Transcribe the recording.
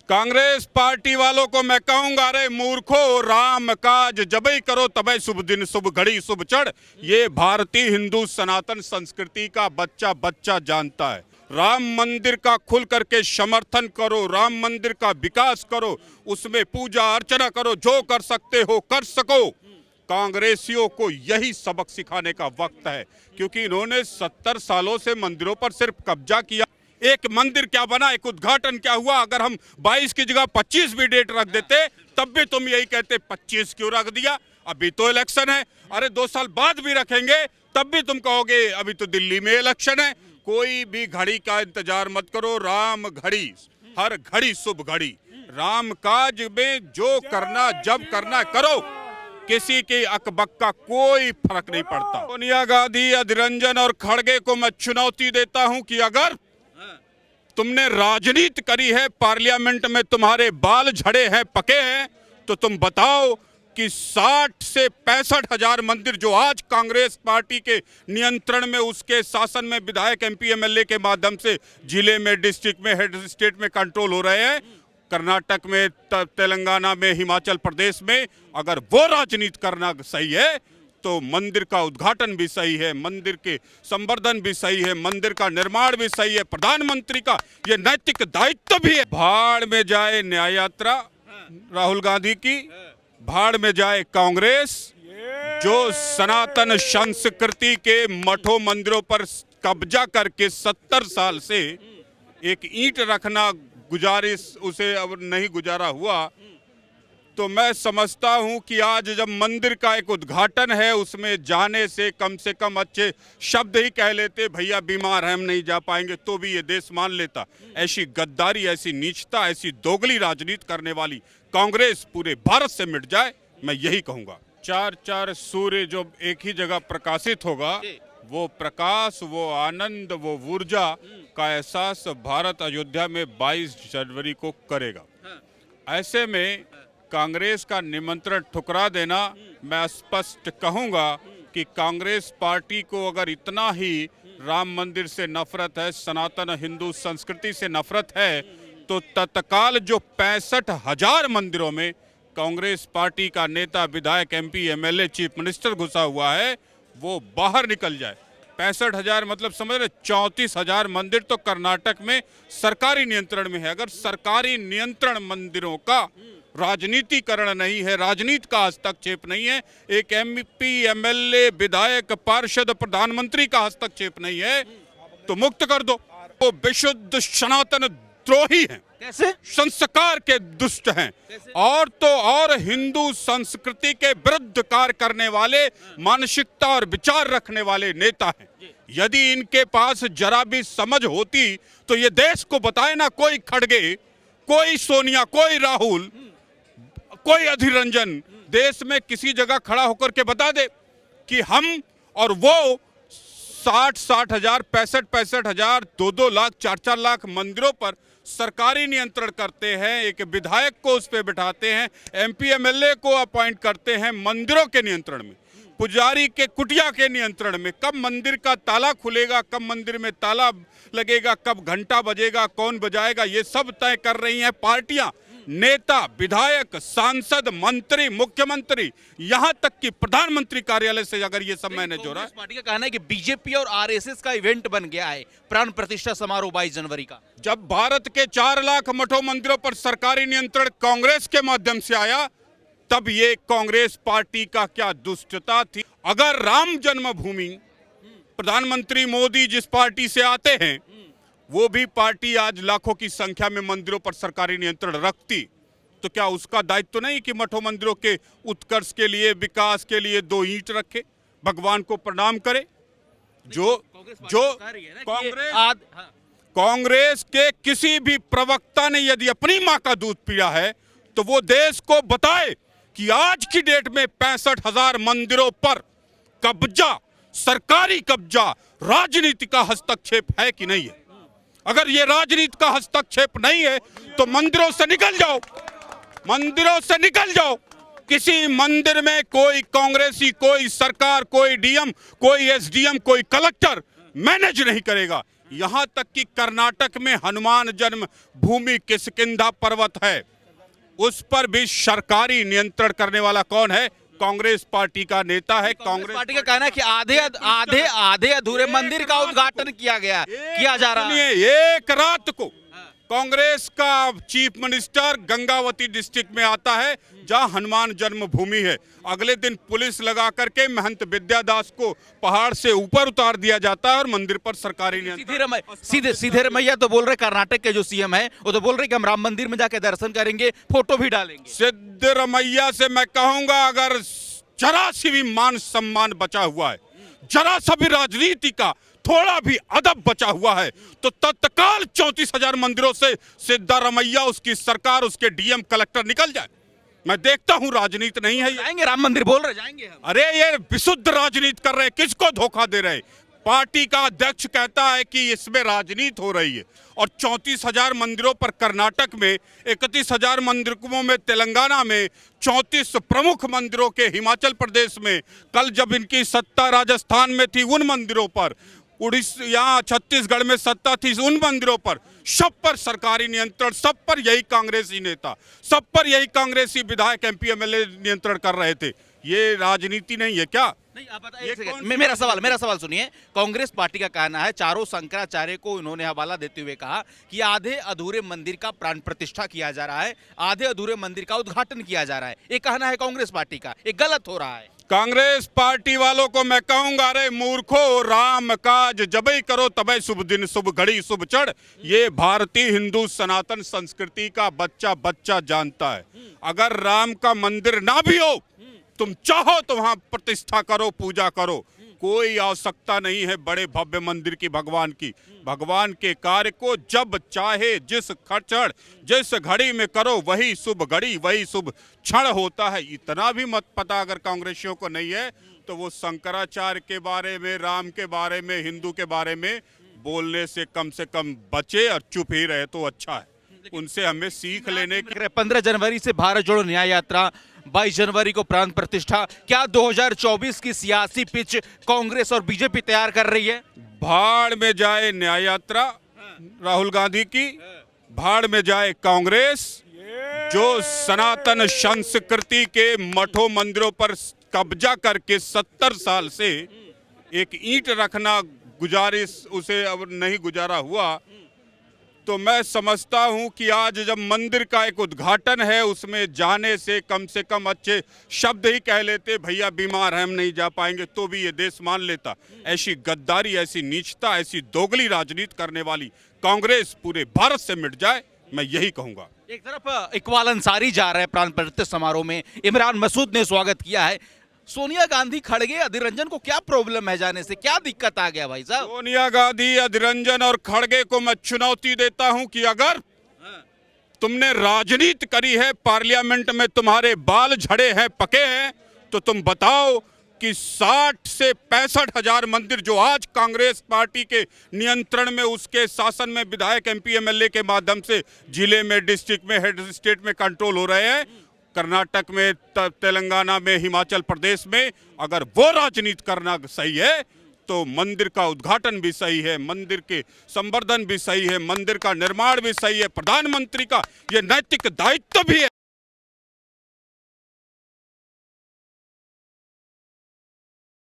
Congress party वालों को मैं कहूंगा, अरे मूर्खो, राम काज जबई करो तबे शुभ दिन शुभ घड़ी शुभ चढ़। ये भारतीय हिंदू सनातन संस्कृति का बच्चा बच्चा जानता है। राम मंदिर का खुल करके समर्थन करो, राम मंदिर का विकास करो, उसमें पूजा अर्चना करो, जो कर सकते हो कर सको। कांग्रेसियों को यही सबक सिखाने का वक्त है, क्योंकि इन्होंने 70 सालों से मंदिरों पर सिर्फ कब्जा किया। एक मंदिर क्या बना, एक उद्घाटन क्या हुआ? अगर हम 22 की जगह 25 भी डेट रख देते तब भी तुम यही कहते 25 क्यों रख दिया, अभी तो इलेक्शन है। अरे 2 साल बाद भी रखेंगे तब भी तुम कहोगे अभी तो दिल्ली में इलेक्शन है। कोई भी घड़ी का इंतजार मत करो, राम घड़ी, हर घड़ी शुभ घड़ी। राम काज में जो करना जब करना करो, किसी की अकबक का कोई फर्क नहीं पड़ता। सोनिया गांधी, अधीर रंजन और खड़गे को मैं चुनौती देता हूं कि अगर तुमने राजनीति करी है, पार्लियामेंट में तुम्हारे बाल झड़े हैं, पके हैं, तो तुम बताओ कि 60 से 65 हजार मंदिर जो आज कांग्रेस पार्टी के नियंत्रण में, उसके शासन में विधायक एमपी एमएलए के माध्यम से जिले में, डिस्ट्रिक्ट में, हेड स्टेट में कंट्रोल हो रहे हैं, कर्नाटक में, तेलंगाना में, हिमाचल प्रदेश में, अगर वो राजनीति करना सही है तो मंदिर का उद्घाटन भी सही है, मंदिर के संवर्धन भी सही है, मंदिर का निर्माण भी सही है, प्रधानमंत्री का ये नैतिक दायित्व भी है। भाड़ में जाए न्याय यात्रा राहुल गांधी की, भाड़ में जाए कांग्रेस जो सनातन संस्कृति के मठों मंदिरों पर कब्जा करके 70 साल से एक ईंट रखना गुजारिश उसे अब नहीं गुजारा हुआ। तो मैं समझता हूं कि आज जब मंदिर का एक उद्घाटन है, उसमें जाने से कम अच्छे शब्द ही कह लेते, भैया बीमार हैं हम नहीं जा पाएंगे, तो भी ये देश मान लेता। ऐसी गद्दारी, ऐसी नीचता, ऐसी दोगली राजनीति करने वाली कांग्रेस पूरे भारत से मिट जाए, मैं यही कहूंगा। 4 सूर्य जो एक ही जगह प्रकाशित होगा, वो प्रकाश, वो आनंद, वो ऊर्जा का एहसास भारत अयोध्या में 22 जनवरी को करेगा। ऐसे में कांग्रेस का निमंत्रण ठुकरा देना, मैं स्पष्ट कहूंगा कि कांग्रेस पार्टी को अगर इतना ही राम मंदिर से नफरत है, सनातन हिंदू संस्कृति से नफरत है, तो तत्काल जो 65 हजार मंदिरों में कांग्रेस पार्टी का नेता, विधायक, एमपी, एमएलए, चीफ मिनिस्टर घुसा हुआ है, वो बाहर निकल जाए। 65 हजार मतलब समझ रहे, 34 हजार मंदिर तो कर्नाटक में सरकारी नियंत्रण में है। अगर सरकारी नियंत्रण मंदिरों का राजनीतिकरण नहीं है, राजनीति का हस्तक्षेप नहीं है, एक एमपी, एमएलए, विधायक, पार्षद, प्रधानमंत्री का हस्तक्षेप नहीं है, तो मुक्त कर दो। वो विशुद्ध सनातन द्रोही हैं। कैसे? संस्कार के दुष्ट हैं, और तो और हिंदू संस्कृति के विरुद्ध कार्य करने वाले, मानसिकता और विचार रखने वाले नेता हैं। यदि इनके पास जरा भी समझ होती तो ये देश को बताए ना, कोई खड़गे, कोई सोनिया, कोई राहुल, कोई अधीर रंजन देश में किसी जगह खड़ा होकर के बता दे कि हम और वो 60 हजार, 65 हजार, 2 लाख, 4 लाख मंदिरों पर सरकारी नियंत्रण करते हैं, एक विधायक को उस पर बिठाते हैं, एमपी एमएलए को अपॉइंट करते हैं मंदिरों के नियंत्रण में, पुजारी के कुटिया के नियंत्रण में। कब मंदिर का ताला खुलेगा, कब मंदिर में ताला लगेगा, कब घंटा बजेगा, कौन बजाएगा, ये सब तय कर रही हैं पार्टियां, नेता, विधायक, सांसद, मंत्री, मुख्यमंत्री, यहां तक कि प्रधानमंत्री कार्यालय से अगर ये सब मैंने जोड़ा। पार्टी का कहना है कि बीजेपी और आरएसएस का इवेंट बन गया है प्राण प्रतिष्ठा समारोह 22 जनवरी का। जब भारत के 4 लाख मठों मंदिरों पर सरकारी नियंत्रण कांग्रेस के माध्यम से आया, तब ये कांग्रेस पार्टी का क्या दुष्टता थी। अगर राम जन्मभूमि, प्रधानमंत्री मोदी जिस पार्टी से आते हैं, वो भी पार्टी आज लाखों की संख्या में मंदिरों पर सरकारी नियंत्रण रखती, तो क्या उसका दायित्व नहीं कि मठों मंदिरों के उत्कर्ष के लिए, विकास के लिए 2 ईंट रखे, भगवान को प्रणाम करे? जो कांग्रेस के किसी भी प्रवक्ता ने यदि अपनी मां का दूध पिया है, तो वो देश को बताए कि आज की डेट में 65 हजार मंदिरों पर कब्जा, सरकारी कब्जा, राजनीति का हस्तक्षेप है कि नहीं है? अगर ये राजनीति का हस्तक्षेप नहीं है तो मंदिरों से निकल जाओ, मंदिरों से निकल जाओ। किसी मंदिर में कोई कांग्रेसी, कोई सरकार, कोई डीएम, कोई एसडीएम, कोई कलेक्टर मैनेज नहीं करेगा। यहाँ तक कि कर्नाटक में हनुमान जन्म भूमि किष्किंधा पर्वत है, उस पर भी सरकारी नियंत्रण करने वाला कौन है? कांग्रेस पार्टी का नेता है। कांग्रेस पार्टी का कहना है कि आधे अधूरे मंदिर का उद्घाटन किया जा रहा है। एक रात को कांग्रेस का चीफ मिनिस्टर गंगावती डिस्ट्रिक्ट में आता है जहां हनुमान जन्मभूमि है। अगले दिन पुलिस लगा करके महंत विद्यादास को पहाड़ से ऊपर उतार दिया जाता है और मंदिर पर सरकारी नियंत्रण। सीधे रमैया तो बोल रहे, कर्नाटक के जो सीएम है वो तो बोल रहे कि हम राम मंदिर में जाके दर्शन करेंगे, फोटो भी डालेंगे। सिद्धरमैया से मैं कहूंगा, अगर जरा सी भी मान सम्मान बचा हुआ है, जरा सा भी राजनीति का थोड़ा भी अदब बचा हुआ है, तो तत्काल 34,000 मंदिरों से सिद्धरमैया, उसकी सरकार, उसके डीएम कलेक्टर निकल जाए। मैं देखता हूं राजनीति नहीं है। जाएंगे, राम मंदिर बोल रहे जाएंगे हम। अरे ये विशुद्ध राजनीति कर रहे हैं, किसको धोखा दे रहे हैं? पार्टी का अध्यक्ष कहता है कि इसमें राजनीति हो रही है और 34,000 मंदिरों पर कर्नाटक में, 31,000 मंदिरों में तेलंगाना में, 34 प्रमुख मंदिरों के हिमाचल प्रदेश में, कल जब इनकी सत्ता राजस्थान में थी उन मंदिरों पर, उड़ीसा यहाँ छत्तीसगढ़ में सत्ता थी उन मंदिरों पर, सब पर सरकारी नियंत्रण, सब पर यही कांग्रेसी नेता, सब पर यही कांग्रेसी विधायक एमपी एमएलए नियंत्रण कर रहे थे। ये राजनीति नहीं है क्या? नहीं, आप बताइए। मेरा सवाल सुनिए। कांग्रेस पार्टी का कहना है, चारों शंकराचार्य को इन्होंने हवाला देते हुए कहा कि आधे अधूरे मंदिर का प्राण प्रतिष्ठा किया जा रहा है, आधे अधूरे मंदिर का उद्घाटन किया जा रहा है। ये कहना है कांग्रेस पार्टी का, ये गलत हो रहा है। कांग्रेस पार्टी वालों को मैं कहूंगा, अरे मूर्खो, राम काज जबई करो तबे शुभ दिन शुभ घड़ी शुभ चढ़, ये भारतीय हिंदू सनातन संस्कृति का बच्चा बच्चा जानता है। अगर राम का मंदिर ना भी हो, तुम चाहो तो वहां प्रतिष्ठा करो, पूजा करो, कोई आवश्यकता नहीं है बड़े भव्य मंदिर की, भगवान की। भगवान के कार्य को जब चाहे, जिस क्षण, जिस घड़ी में करो, वही शुभ घड़ी, वही शुभ क्षण होता है। इतना भी मत पता अगर कांग्रेसियों को नहीं है तो वो शंकराचार्य के बारे में, राम के बारे में, हिंदू के बारे में बोलने से कम बचे और चुप ही रहे तो अच्छा है। उनसे हमें सीख लेने की। 15 जनवरी से भारत जोड़ो न्याय यात्रा, 22 जनवरी को प्राण प्रतिष्ठा। क्या 2024 की सियासी पिच कांग्रेस और बीजेपी तैयार कर रही है? भाड़ में जाए न्याय यात्रा राहुल गांधी की, भाड़ में जाए कांग्रेस जो सनातन संस्कृति के मठों मंदिरों पर कब्जा करके 70 साल से एक ईंट रखना गुजारिश उसे अब नहीं गुजारा हुआ। तो मैं समझता हूं कि आज जब मंदिर का एक उद्घाटन है, उसमें जाने से कम अच्छे शब्द ही कह लेते, भैया बीमार हैं हम नहीं जा पाएंगे, तो भी ये देश मान लेता। ऐसी गद्दारी, ऐसी नीचता, ऐसी दोगली राजनीति करने वाली कांग्रेस पूरे भारत से मिट जाए, मैं यही कहूंगा। एक तरफ इकबाल अंसारी जा रहे हैं प्राण प्रतिष्ठा समारोह में, इमरान मसूद ने स्वागत किया है। सोनिया गांधी, खड़गे, अधीर रंजन को क्या प्रॉब्लम है जाने से? क्या दिक्कत आ गया भाई साहब? सोनिया गांधी, अधीर रंजन और खड़गे को मैं चुनौती देता हूं कि अगर तुमने राजनीति करी है, पार्लियामेंट में तुम्हारे बाल झड़े हैं, पके हैं, तो तुम बताओ कि 60 से 65,000 मंदिर जो आज कांग्रेस पार्टी के नियंत्रण में, उसके शासन में विधायक एमपी एमएलए के माध्यम से जिले में, डिस्ट्रिक्ट में, हेड स्टेट में कंट्रोल हो रहे हैं, कर्नाटक में, तेलंगाना में, हिमाचल प्रदेश में, अगर वो राजनीति करना सही है तो मंदिर का उद्घाटन भी सही है, मंदिर के संवर्धन भी सही है, मंदिर का निर्माण भी सही है, प्रधानमंत्री का ये नैतिक दायित्व भी है।